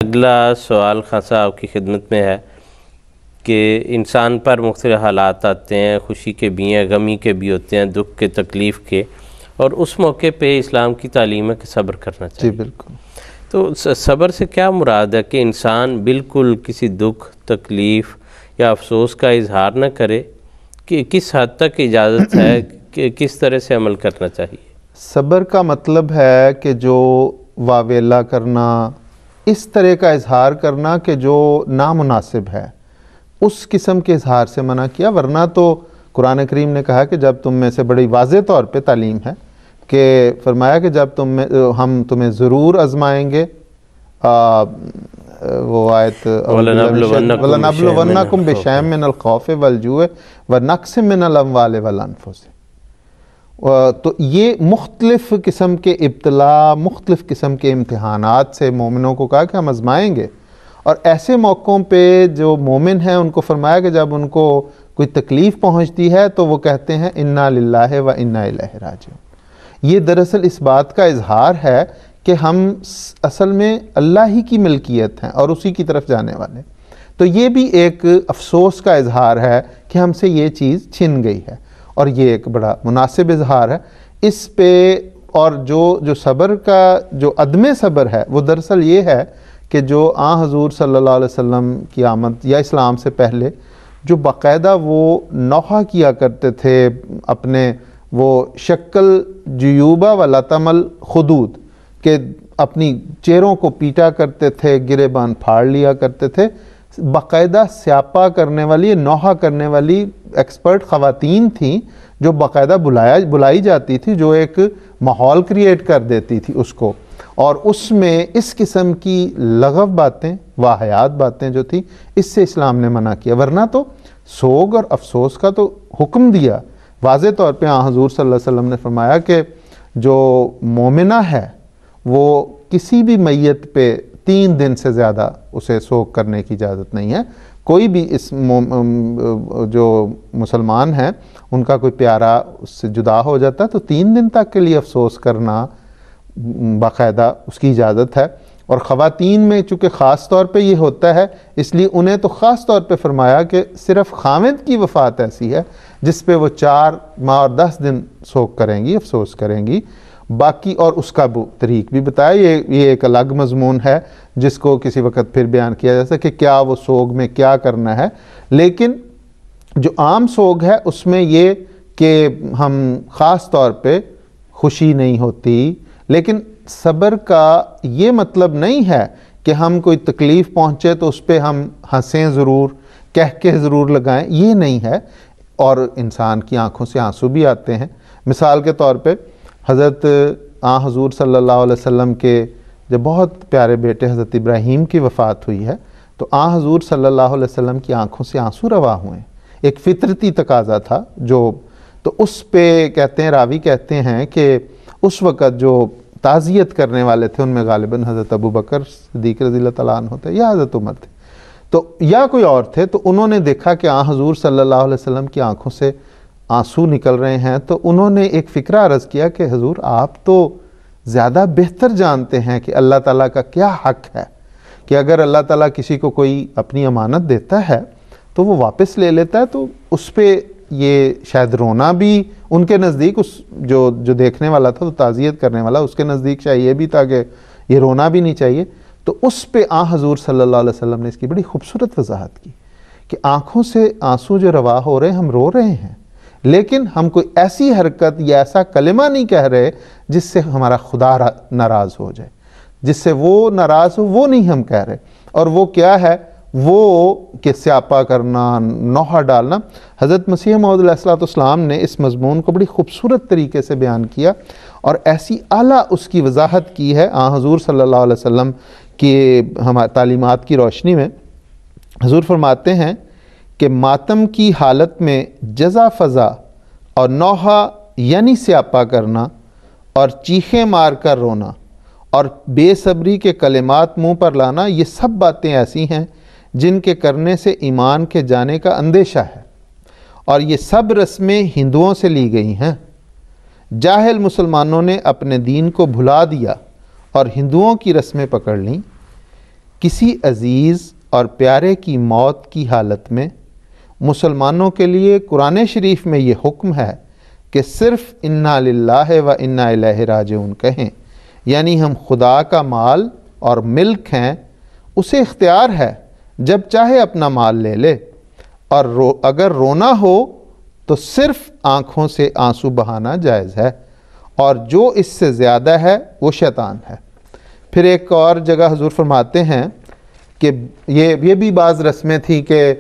اگلا سوال خان صاحب کی خدمت میں ہے کہ انسان پر مختلف حالات آتے ہیں، خوشی کے بھی ہیں، غمی کے بھی ہوتے ہیں، دکھ کے، تکلیف کے، اور اس موقع پہ اسلام کی تعلیم ہے کہ صبر کرنا چاہیے۔ جی بالکل۔ تو صبر سے کیا مراد ہے کہ انسان بالکل کسی دکھ، تکلیف یا افسوس کا اظہار نہ کرے، کہ کس حد تک اجازت ہے کہ کس طرح سے عمل کرنا چاہیے؟ صبر کا مطلب ہے کہ جو واویلا کرنا، اس طرح کا اظہار کرنا کہ جو نامناسب ہے، اس قسم کے اظہار سے منع کیا، ورنہ تو قرآن کریم نے کہا کہ جب تم میں سے بڑی واضح طور پہ تعلیم ہے کہ فرمایا کہ جب ہم تمہیں ضرور آزمائیں گے، وہ آیت وَلَنَبْلُوَنَّكُمْ بِشَيْءٍ مِّنَ الْخَوْفِ وَالْجُوعِ وَنَقْصٍ مِّنَ الْأَمْوَالِ وَالْأَنفُسِ۔ تو یہ مختلف قسم کے ابتلا، مختلف قسم کے امتحانات سے مومنوں کو کہا کہ ہم آزمائیں گے، اور ایسے موقعوں پہ جو مومن ہیں ان کو فرمایا کہ جب ان کو کوئی تکلیف پہنچتی ہے تو وہ کہتے ہیں اِنَّا لِلَّهِ وَإِنَّا إِلَيْهِ راجعون۔ یہ دراصل اس بات کا اظہار ہے کہ ہم اصل میں اللہ ہی کی ملکیت ہیں اور اسی کی طرف جانے والے۔ تو یہ بھی ایک افسوس کا اظہار ہے کہ ہم سے یہ چیز چھن گئی ہے، اور یہ ایک بڑا مناسب اظہار ہے اس پہ۔ اور جو صبر کا جو عدم صبر ہے وہ دراصل یہ ہے کہ جو حضور صلی اللہ علیہ وسلم کی آمد یا اسلام سے پہلے جو باقاعدہ وہ نوحہ کیا کرتے تھے اپنے، وہ شکل جیوبہ و لطمل خدود، کہ اپنی چہروں کو پیٹا کرتے تھے، گریبان پھاڑ لیا کرتے تھے، باقاعدہ سیاپا کرنے والی، نوحہ کرنے والی ایکسپرٹ خواتین تھیں جو باقاعدہ بلائی جاتی تھی، جو ایک ماحول کریٹ کر دیتی تھی اس کو، اور اس میں اس قسم کی لغو باتیں، واہیات باتیں جو تھی، اس سے اسلام نے منع کیا۔ ورنہ تو سوگ اور افسوس کا تو حکم دیا واضح طور پہ۔ حضور صلی اللہ علیہ وسلم نے فرمایا کہ جو مومنہ ہے وہ کسی بھی میت پہ 3 دن سے زیادہ اسے سوگ کرنے کی اجازت نہیں ہے۔ کوئی بھی جو مسلمان ہیں ان کا کوئی پیارا اس سے جدا ہو جاتا ہے تو 3 دن تک کے لیے افسوس کرنا باقاعدہ اس کی اجازت ہے۔ اور خواتین میں چونکہ خاص طور پہ یہ ہوتا ہے، اس لیے انہیں تو خاص طور پہ فرمایا کہ صرف خاوند کی وفات ایسی ہے جس پہ وہ 4 ماہ اور 10 دن سوگ کریں گی، افسوس کریں گی، باقی اور اس کا طریق بھی بتایا۔ یہ ایک الگ مضمون ہے جس کو کسی وقت پھر بیان کیا جا سکتا کہ کیا وہ سوگ میں کیا کرنا ہے، لیکن جو عام سوگ ہے اس میں یہ کہ ہم خاص طور پہ خوشی نہیں ہوتی، لیکن صبر کا یہ مطلب نہیں ہے کہ ہم کوئی تکلیف پہنچے تو اس پہ ہم ہنسیں ضرور، کہہ کے ضرور لگائیں، یہ نہیں ہے، اور انسان کی آنکھوں سے آنسو بھی آتے ہیں۔ مثال کے طور پہ حضرت حضور صلی اللہ علیہ وسلم کے جب بہت پیارے بیٹے حضرت ابراہیم کی وفات ہوئی ہے تو حضور صلی اللہ علیہ وسلم کی آنکھوں سے آنسو روا ہوئے، ایک فطرتی تقاضا تھا تو اس پہ کہتے ہیں، راوی کہتے ہیں کہ اس وقت جو تعزیت کرنے والے تھے ان میں غالباً حضرت ابو بکر صدیق رضی اللہ تعالیٰ عنہ تھے یا حضرت عمر تھے، تو یا کوئی اور تھے، تو انہوں نے دیکھا کہ حضور صلی اللہ علیہ وسلم کی آنکھوں سے آنسو نکل رہے ہیں، تو انہوں نے ایک فکرہ عرض کیا کہ حضور آپ تو زیادہ بہتر جانتے ہیں کہ اللہ تعالیٰ کا کیا حق ہے، کہ اگر اللہ تعالیٰ کسی کو کوئی اپنی امانت دیتا ہے تو وہ واپس لے لیتا ہے، تو اس پہ یہ شاید رونا بھی ان کے نزدیک، اس جو دیکھنے والا تھا تو تعزیت کرنے والا، اس کے نزدیک شاید یہ بھی تھا کہ یہ رونا بھی نہیں چاہیے، تو اس پہ حضور صلی اللہ علیہ وسلم نے اس کی بڑی خوبصورت وضاحت کی کہ آنکھوں سے آنسو جو روا ہو رہے ہیں، ہم رو رہے ہیں، لیکن ہم کوئی ایسی حرکت یا ایسا کلمہ نہیں کہہ رہے جس سے ہمارا خدا ناراض ہو جائے، جس سے وہ ناراض ہو، وہ نہیں ہم کہہ رہے۔ اور وہ کیا ہے؟ وہ کہ سیاپا کرنا، نوحہ ڈالنا۔ حضرت مسیح موعود علیہ السلام نے اس مضمون کو بڑی خوبصورت طریقے سے بیان کیا اور ایسی اعلیٰ اس کی وضاحت کی ہے حضور صلی اللہ علیہ وسلم کی ہماری تعلیمات کی روشنی میں۔ حضور فرماتے ہیں کہ ماتم کی حالت میں جزا فضا اور نوحہ یعنی سیاپا کرنا اور چیخیں مار کر رونا اور بے صبری کے کلمات منہ پر لانا، یہ سب باتیں ایسی ہیں جن کے کرنے سے ایمان کے جانے کا اندیشہ ہے، اور یہ سب رسمیں ہندوؤں سے لی گئی ہیں۔ جاہل مسلمانوں نے اپنے دین کو بھلا دیا اور ہندوؤں کی رسمیں پکڑ لیں۔ کسی عزیز اور پیارے کی موت کی حالت میں مسلمانوں کے لیے قرآن شریف میں یہ حکم ہے کہ صرف انا للہ و انا الیہ راجعون کہیں، یعنی ہم خدا کا مال اور ملک ہیں، اسے اختیار ہے جب چاہے اپنا مال لے لے، اور اگر رونا ہو تو صرف آنکھوں سے آنسو بہانا جائز ہے، اور جو اس سے زیادہ ہے وہ شیطان ہے۔ پھر ایک اور جگہ حضور فرماتے ہیں کہ یہ بھی بعض رسمیں تھیں کہ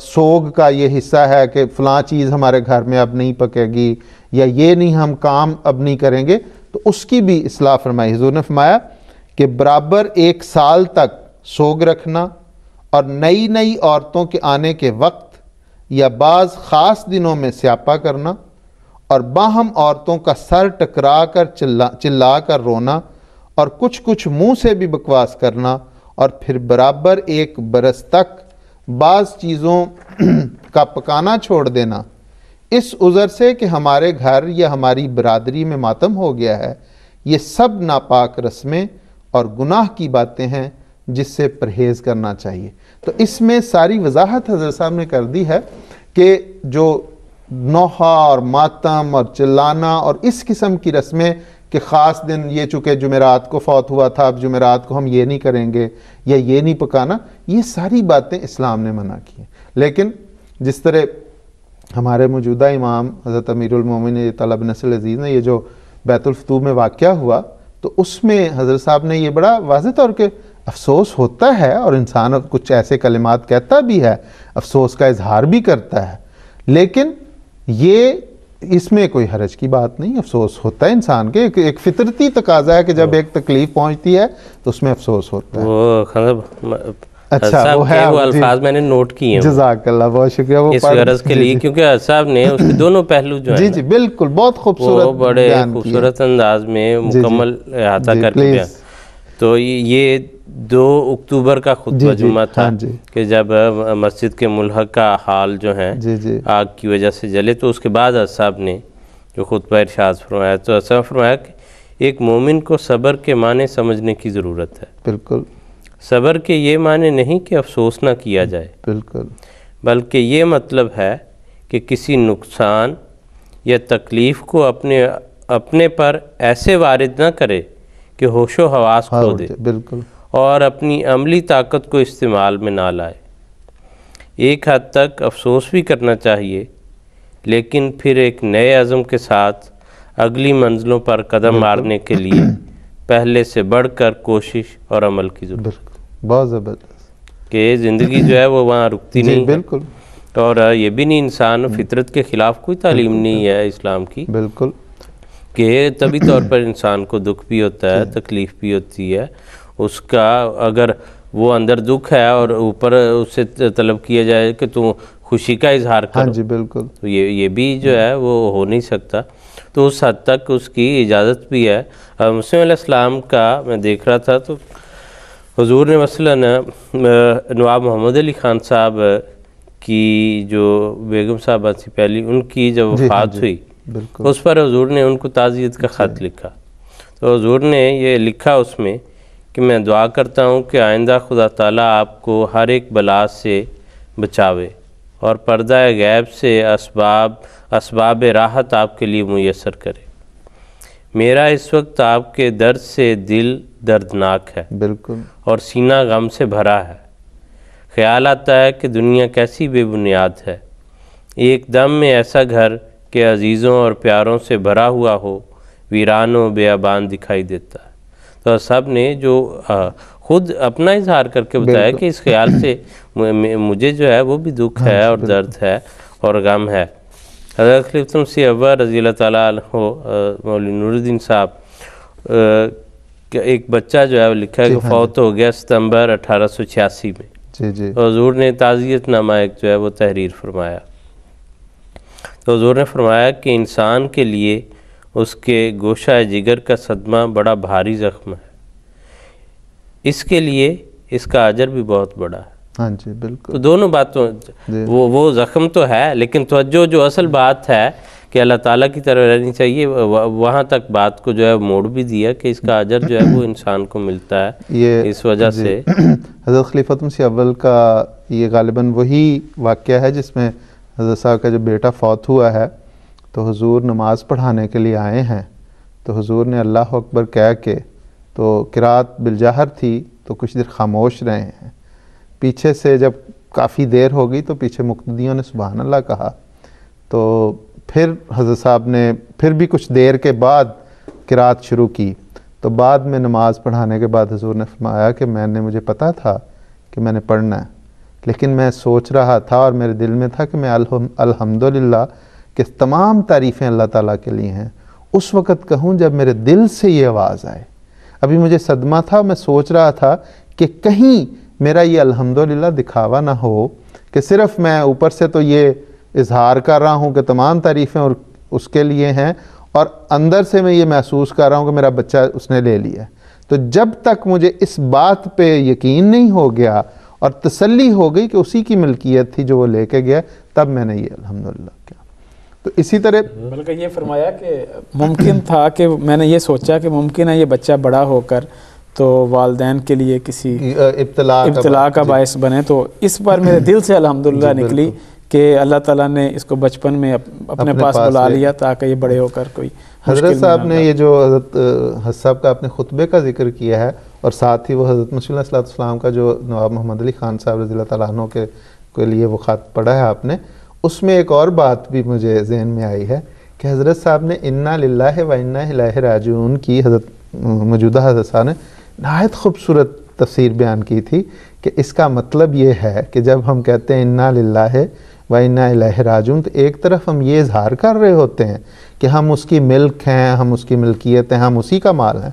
سوگ کا یہ حصہ ہے کہ فلاں چیز ہمارے گھر میں اب نہیں پکے گی، یا یہ نہیں ہم کام اب نہیں کریں گے، تو اس کی بھی اصلاح فرمائی۔ حضور نے فرمایا کہ برابر 1 سال تک سوگ رکھنا، اور نئی نئی عورتوں کے آنے کے وقت یا بعض خاص دنوں میں سیاپا کرنا، اور باہم عورتوں کا سر ٹکرا کر چلا کر رونا، اور کچھ منہ سے بھی بکواس کرنا، اور پھر برابر 1 برس تک بعض چیزوں کا پکانا چھوڑ دینا، اس عذر سے کہ ہمارے گھر یا ہماری برادری میں ماتم ہو گیا ہے، یہ سب ناپاک رسمیں اور گناہ کی باتیں ہیں جس سے پرہیز کرنا چاہیے۔ تو اس میں ساری وضاحت حضرت صاحب نے کر دی ہے کہ جو نوحہ اور ماتم اور چلانا اور اس قسم کی رسمیں کہ خاص دن یہ چونکہ جمعرات کو فوت ہوا تھا، اب جمعرات کو ہم یہ نہیں کریں گے یا یہ نہیں پکانا، یہ ساری باتیں اسلام نے منع کی ہیں۔ لیکن جس طرح ہمارے موجودہ امام حضرت امیر المومنین طلب نصر عزیز نے یہ جو بیت الفتوح میں واقعہ ہوا، تو اس میں حضرت صاحب نے یہ بڑا واضح طور کہ افسوس ہوتا ہے، اور انسان کچھ ایسے کلمات کہتا بھی ہے، افسوس کا اظہار بھی کرتا ہے، لیکن یہ اس میں کوئی حرج کی بات نہیں۔ افسوس ہوتا ہے انسان کے، ایک فطرتی تقاضا ہے کہ جب ایک تکلیف پہنچتی ہے تو اس میں افسوس ہوتا ہے۔ وہ اچھا وہ ہے، وہ الفاظ میں نے نوٹ کیے ہیں، جزاک اللہ، بہت شکریہ۔ وہ اس غرض کے لیے کیونکہ حضرت صاحب نے اس کے دونوں پہلو جو ہیں جی بالکل بہت خوبصورت وہ بڑے خوبصورت انداز میں مکمل احاطہ کر کے بیان۔ تو یہ 2 اکتوبر کا خطبہ جمعہ تھا کہ جب مسجد کے ملحق کا حال جو ہے آگ کی وجہ سے جلے، تو اس کے بعد حضرت صاحب نے جو خطبہ ارشاد فرمایا، تو حضرت صاحب فرمایا کہ ایک مومن کو صبر کے معنی سمجھنے کی ضرورت ہے۔ بالکل، صبر کے یہ معنی نہیں کہ افسوس نہ کیا جائے، بالکل، بلکہ یہ مطلب ہے کہ کسی نقصان یا تکلیف کو اپنے پر ایسے وارد نہ کرے کہ ہوش و حواس کھو دے، بالکل، اور اپنی عملی طاقت کو استعمال میں نہ لائے۔ ایک حد تک افسوس بھی کرنا چاہیے، لیکن پھر ایک نئے عزم کے ساتھ اگلی منزلوں پر قدم مارنے کے لیے پہلے سے بڑھ کر کوشش اور عمل کی ضرورت ہے۔ بہت زبردست، کہ زندگی جو ہے وہ وہاں رکتی نہیں ہے، بالکل، اور یہ بھی نہیں انسان فطرت کے خلاف کوئی تعلیم نہیں ہے اسلام کی، بالکل، کہ طبی طور پر انسان کو دکھ بھی ہوتا ہے، تکلیف بھی ہوتی ہے، اس کا اگر وہ اندر دکھ ہے اور اوپر اس سے طلب کیا جائے کہ تو خوشی کا اظہار کرو، جی بالکل، تو یہ بھی جو ہے وہ ہو نہیں سکتا۔ تو اس حد تک اس کی اجازت بھی ہے۔ مسلم علیہ السلام کا میں دیکھ رہا تھا تو حضور نے مثلا نواب محمد علی خان صاحب کی جو بیگم صاحبہ تھی پہلی، ان کی جب وفات ہوئی، اس پر حضور نے ان کو تعزیت کا خط لکھا، تو حضور نے یہ لکھا اس میں کہ میں دعا کرتا ہوں کہ آئندہ خدا تعالیٰ آپ کو ہر ایک بلا سے بچاوے اور پردہ غیب سے اسباب راحت آپ کے لیے میسر کرے۔ میرا اس وقت آپ کے درد سے دل دردناک ہے، بالکل، اور سینہ غم سے بھرا ہے۔ خیال آتا ہے کہ دنیا کیسی بے بنیاد ہے، ایک دم میں ایسا گھر کہ عزیزوں اور پیاروں سے بھرا ہوا ہو ویران و بیابان دکھائی دیتا ہے۔ تو سب نے جو خود اپنا اظہار کر کے بتایا کہ اس خیال سے مجھے جو ہے وہ بھی دکھ ہے اور درد ہے اور غم ہے۔ حضرت خلیفۃ المسیح اول رضی اللہ تعالیٰ عنہ مولوی نور الدین صاحب ایک بچہ جو ہے وہ لکھا ہے کہ فوت ہو گیا ستمبر 1886 میں، حضور نے تعزیت نامہ ایک جو ہے وہ تحریر فرمایا، تو حضور نے فرمایا کہ انسان کے لیے اس کے گوشہ جگر کا صدمہ بڑا بھاری زخم ہے، اس کے لیے اس کا اجر بھی بہت بڑا ہے۔ ہاں جی بالکل، تو دونوں باتوں وہ زخم تو ہے، لیکن توجہ جو اصل بات ہے کہ اللہ تعالیٰ کی طرف رہنی چاہیے، وہاں تک بات کو جو ہے موڑ بھی دیا کہ اس کا اجر جو ہے وہ انسان کو ملتا ہے یہ اس وجہ سے۔ حضرت خلیفۃ مسیح اول کا یہ غالباً وہی واقعہ ہے جس میں حضرت صاحب کا جو بیٹا فوت ہوا ہے تو حضور نماز پڑھانے کے لیے آئے ہیں، تو حضور نے اللہ اکبر کہہ کے، تو قرات بالجہر تھی تو کچھ دیر خاموش رہے ہیں، پیچھے سے جب کافی دیر ہو گئی تو پیچھے مقتدیوں نے سبحان اللہ کہا، تو پھر حضرت صاحب نے پھر بھی کچھ دیر کے بعد قرات شروع کی، تو بعد میں نماز پڑھانے کے بعد حضور نے فرمایا کہ مجھے پتا تھا کہ میں نے پڑھنا ہے، لیکن میں سوچ رہا تھا اور میرے دل میں تھا کہ میں الحمدللہ کہ تمام تعریفیں اللہ تعالیٰ کے لیے ہیں اس وقت کہوں جب میرے دل سے یہ آواز آئے۔ ابھی مجھے صدمہ تھا، میں سوچ رہا تھا کہ کہیں میرا یہ الحمدللہ دکھاوا نہ ہو کہ صرف میں اوپر سے تو یہ اظہار کر رہا ہوں کہ تمام تعریفیں اور اس کے لیے ہیں، اور اندر سے میں یہ محسوس کر رہا ہوں کہ میرا بچہ اس نے لے لیا ہے۔ تو جب تک مجھے اس بات پہ یقین نہیں ہو گیا اور تسلی ہو گئی کہ اسی کی ملکیت تھی جو وہ لے کے گیا، تب میں نے یہ الحمدللہ کیا۔ تو اسی طرح بلکہ یہ فرمایا کہ ممکن تھا کہ میں نے یہ سوچا کہ ممکن ہے یہ بچہ بڑا ہو کر تو والدین کے لیے کسی ابتلا کا باعث بنے، تو اس پر میرے دل سے الحمدللہ نکلی کہ اللہ تعالیٰ نے اس کو بچپن میں اپنے پاس بلا لیا تاکہ یہ بڑے ہو کر کوئی حضرت صاحب نے یہ جو حضرت صاحب کا اپنے خطبے کا ذکر کیا ہے، اور ساتھ ہی وہ حضرت مسیح علیہ السلام کا جو نواب محمد علی خان صاحب رضی اللہ تعالیٰ عنہ کے لیے وہ خط پڑھا ہے آپ نے، اس میں ایک اور بات بھی مجھے ذہن میں آئی ہے کہ حضرت صاحب نے انا للہ و انا الیہ راجعون کی حضرت موجودہ حضرت صاحب نے نہایت خوبصورت تفسیر بیان کی تھی کہ اس کا مطلب یہ ہے کہ جب ہم کہتے ہیں انا للہ و انا الیہ راجعون، تو ایک طرف ہم یہ اظہار کر رہے ہوتے ہیں کہ ہم اس کی ملک ہیں، ہم اس کی ملکیت ہیں، ہم اسی کا مال ہیں،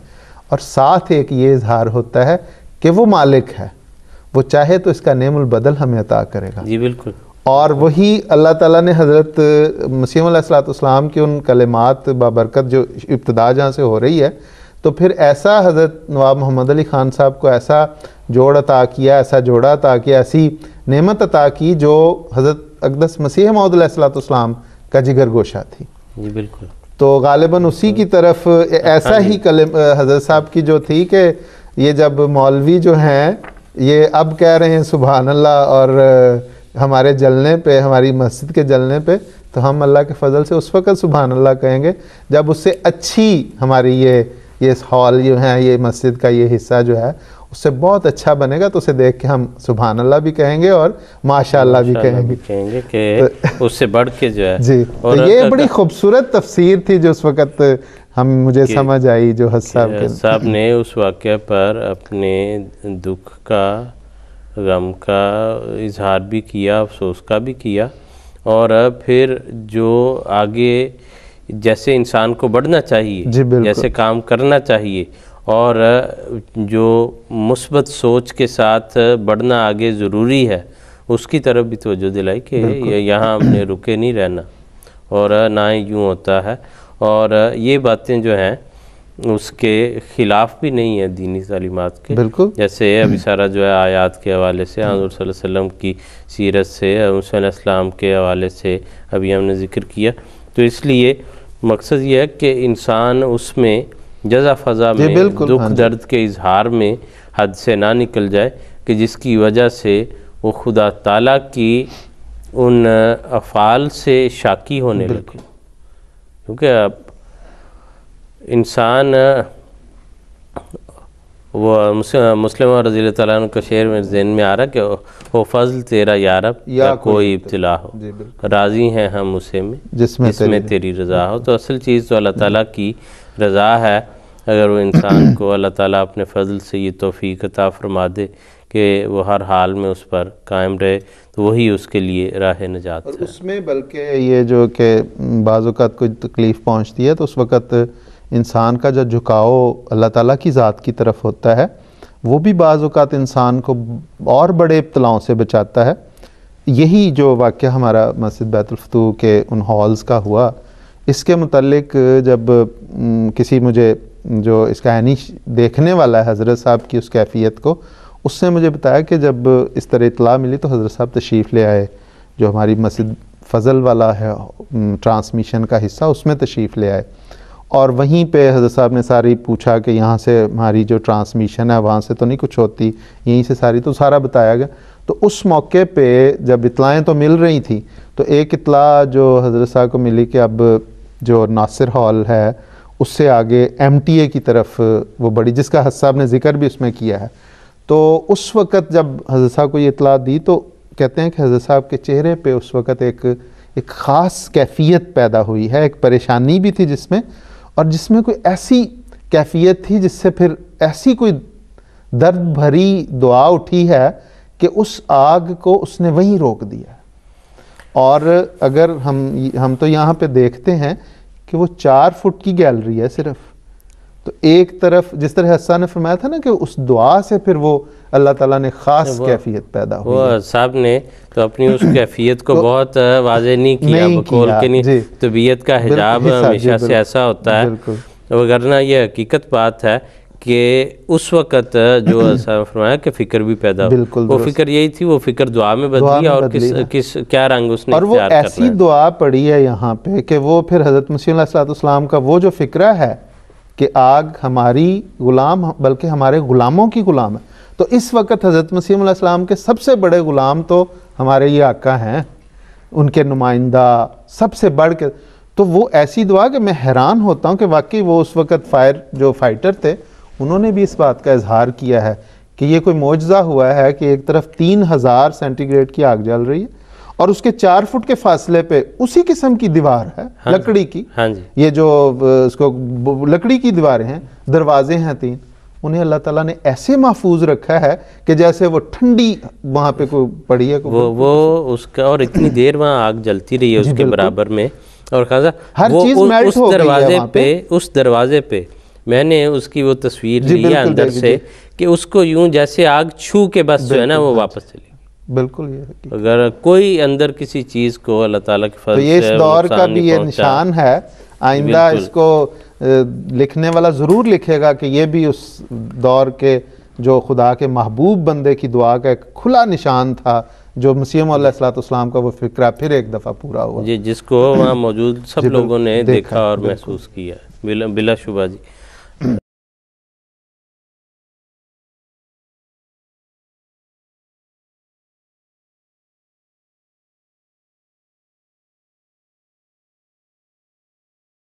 اور ساتھ ایک یہ اظہار ہوتا ہے کہ وہ مالک ہے، وہ چاہے تو اس کا نعم البدل ہمیں عطا کرے گا۔ جی بالکل۔ اور وہی اللہ تعالیٰ نے حضرت مسیح علیہ السلام کی ان کلمات بابرکت جو ابتدا جہاں سے ہو رہی ہے، تو پھر ایسا حضرت نواب محمد علی خان صاحب کو ایسا جوڑ عطا کیا، ایسا جوڑا عطا کیا، ایسی نعمت عطا کی جو حضرت اقدس مسیح موعود علیہ السلام کا جگر گوشہ تھی۔ جی بالکل۔ تو غالباً اسی کی طرف ایسا ہی حضرت صاحب کی جو تھی کہ یہ جب مولوی جو ہیں یہ اب کہہ رہے ہیں سبحان اللہ اور ہمارے جلنے پہ، ہماری مسجد کے جلنے پہ، تو ہم اللہ کے فضل سے اس وقت سبحان اللہ کہیں گے جب اس سے اچھی ہماری یہ ہال جو ہے، یہ مسجد کا یہ حصہ جو ہے اس سے بہت اچھا بنے گا، تو اسے دیکھ کے ہم سبحان اللہ بھی کہیں گے اور ماشاء اللہ بھی کہیں گے کہ اس سے بڑھ کے جو ہے۔ جی، تو یہ بڑی خوبصورت تفسیر تھی جو اس وقت مجھے سمجھ آئی، جو صاحب نے اس واقعہ پر اپنے دکھ کا، غم کا اظہار بھی کیا، افسوس کا بھی کیا، اور پھر جو آگے جیسے انسان کو بڑھنا چاہیے، جیسے کام کرنا چاہیے، اور جو مثبت سوچ کے ساتھ بڑھنا آگے ضروری ہے، اس کی طرف بھی توجہ دلائی کہ یہاں ہم نے رکے نہیں رہنا، اور نہ ہی یوں ہوتا ہے، اور یہ باتیں جو ہیں اس کے خلاف بھی نہیں ہے دینی تعلیمات کے، جیسے ابھی سارا جو ہے آیات کے حوالے سے، حضور صلی اللہ علیہ وسلم کی سیرت سے، حضور علیہ السلام کے حوالے سے ابھی ہم نے ذکر کیا، تو اس لیے مقصد یہ ہے کہ انسان اس میں جزا فضا میں دکھ درد کے اظہار میں حد سے نہ نکل جائے کہ جس کی وجہ سے وہ خدا تعالیٰ کی ان افعال سے شاکی ہونے لگے، کیونکہ اب انسان وہ مسلم رضی اللہ تعالیٰ عنہ کا شعر میں ذہن میں آ رہا کہ وہ فضل تیرا یا رب یا کوئی ابتلا ہو، راضی ہیں ہم اسے میں جس میں تیری رضا ہو۔ تو اصل چیز تو اللہ تعالیٰ کی رضا ہے، اگر وہ انسان کو اللہ تعالیٰ اپنے فضل سے یہ توفیق عطا فرما دے کہ وہ ہر حال میں اس پر قائم رہے، تو وہی اس کے لیے راہ نجات ہے۔ اس میں بلکہ یہ جو کہ بعض اوقات کوئی تکلیف پہنچتی ہے تو اس وقت انسان کا جو جھکاؤ اللہ تعالیٰ کی ذات کی طرف ہوتا ہے، وہ بھی بعض اوقات انسان کو اور بڑے ابتلاؤں سے بچاتا ہے۔ یہی جو واقعہ ہمارا مسجد بیت الفتوح کے ان ہالز کا ہوا، اس کے متعلق جب کسی مجھے جو اس کا عینی دیکھنے والا ہے حضرت صاحب کی اس کیفیت کو، اس نے مجھے بتایا کہ جب اس طرح اطلاع ملی تو حضرت صاحب تشریف لے آئے جو ہماری مسجد فضل والا ہے ٹرانسمیشن کا حصہ، اس میں تشریف لے آئے، اور وہیں پہ حضرت صاحب نے ساری پوچھا کہ یہاں سے ہماری جو ٹرانسمیشن ہے وہاں سے تو نہیں کچھ ہوتی، یہیں سے ساری، تو سارا بتایا گیا۔ تو اس موقع پہ جب اطلاعیں تو مل رہی تھیں، تو ایک اطلاع جو حضرت صاحب کو ملی کہ اب جو ناصر ہال ہے اس سے آگے MTA کی طرف وہ بڑی، جس کا حضرت صاحب نے ذکر بھی اس میں کیا ہے، تو اس وقت جب حضرت صاحب کو یہ اطلاع دی تو کہتے ہیں کہ حضرت صاحب کے چہرے پہ اس وقت ایک خاص کیفیت پیدا ہوئی ہے، ایک پریشانی بھی تھی جس میں، اور جس میں کوئی ایسی کیفیت تھی جس سے پھر ایسی کوئی درد بھری دعا اٹھی ہے کہ اس آگ کو اس نے وہیں روک دیا۔ اور اگر ہم تو یہاں پہ دیکھتے ہیں کہ وہ 4 فٹ کی گیلری ہے صرف، تو ایک طرف جس طرح حسان نے فرمایا تھا نا کہ اس دعا سے پھر وہ اللہ تعالیٰ نے خاص کیفیت پیدا ہوئی، وہ صاحب نے تو اپنی اس کیفیت کو بہت واضح نہیں کیا، بقول کے نہیں، طبیعت کا حجاب ہمیشہ سے ایسا ہوتا ہے، وگرنہ یہ حقیقت بات ہے کہ اس وقت جو صاحب فرمایا کہ فکر بھی پیدا ہو، وہ فکر یہی تھی، وہ فکر دعا میں بدلی، اور کیا رنگ اس نے اختیار کرنا ہے، اور وہ ایسی دعا پڑھی ہے یہاں پہ کہ وہ پھر حضرت مسیح علیہ السلام کا وہ جو فکرہ ہے کہ آگ ہماری غلام بلکہ ہمارے غلاموں کی غلام ہے، تو اس وقت حضرت مسیح علیہ السلام کے سب سے بڑے غلام تو ہمارے یہ آقا ہیں، ان کے نمائندہ سب سے بڑھ کے، تو وہ ایسی دعا کہ میں حیران ہوتا ہوں کہ واقعی وہ اس وقت جو فائٹر تھے انہوں نے بھی اس بات کا اظہار کیا ہے کہ یہ کوئی معجزہ ہوا ہے کہ ایک طرف 3000 سینٹی گریڈ کی آگ جل رہی ہے اور اس کے 4 فٹ کے فاصلے پہ اسی قسم کی دیوار ہے لکڑی کی، یہ جو اس کو لکڑی کی دیواریں ہیں، دروازے ہیں 3، انہیں اللہ تعالیٰ نے ایسے محفوظ رکھا ہے کہ جیسے وہ ٹھنڈی وہاں پہ کوئی پڑی ہے، وہ اس کا، اور اتنی دیر وہاں آگ جلتی رہی ہے اس کے برابر میں، اور ہر چیز میلٹ ہو گئی ہے وہاں پہ، اس دروازے پہ میں نے اس کی وہ تصویر لی ہے اندر سے کہ اس کو یوں جیسے آگ چھو کے بس جو ہے نا وہ واپس چلی، بالکل یہ اگر کوئی اندر کسی چیز کو اللہ تعالیٰ کے فضل سے، تو یہ اس دور کا بھی یہ نشان ہے، آئندہ اس کو لکھنے والا ضرور لکھے گا کہ یہ بھی اس دور کے جو خدا کے محبوب بندے کی دعا کا ایک کھلا نشان تھا، جو مسیح علیہ السلام کا وہ فکرہ پھر ایک دفعہ پورا ہوا، جی، جس کو وہاں موجود سب لوگوں نے دیکھا اور محسوس کیا، بلا شبہ جی۔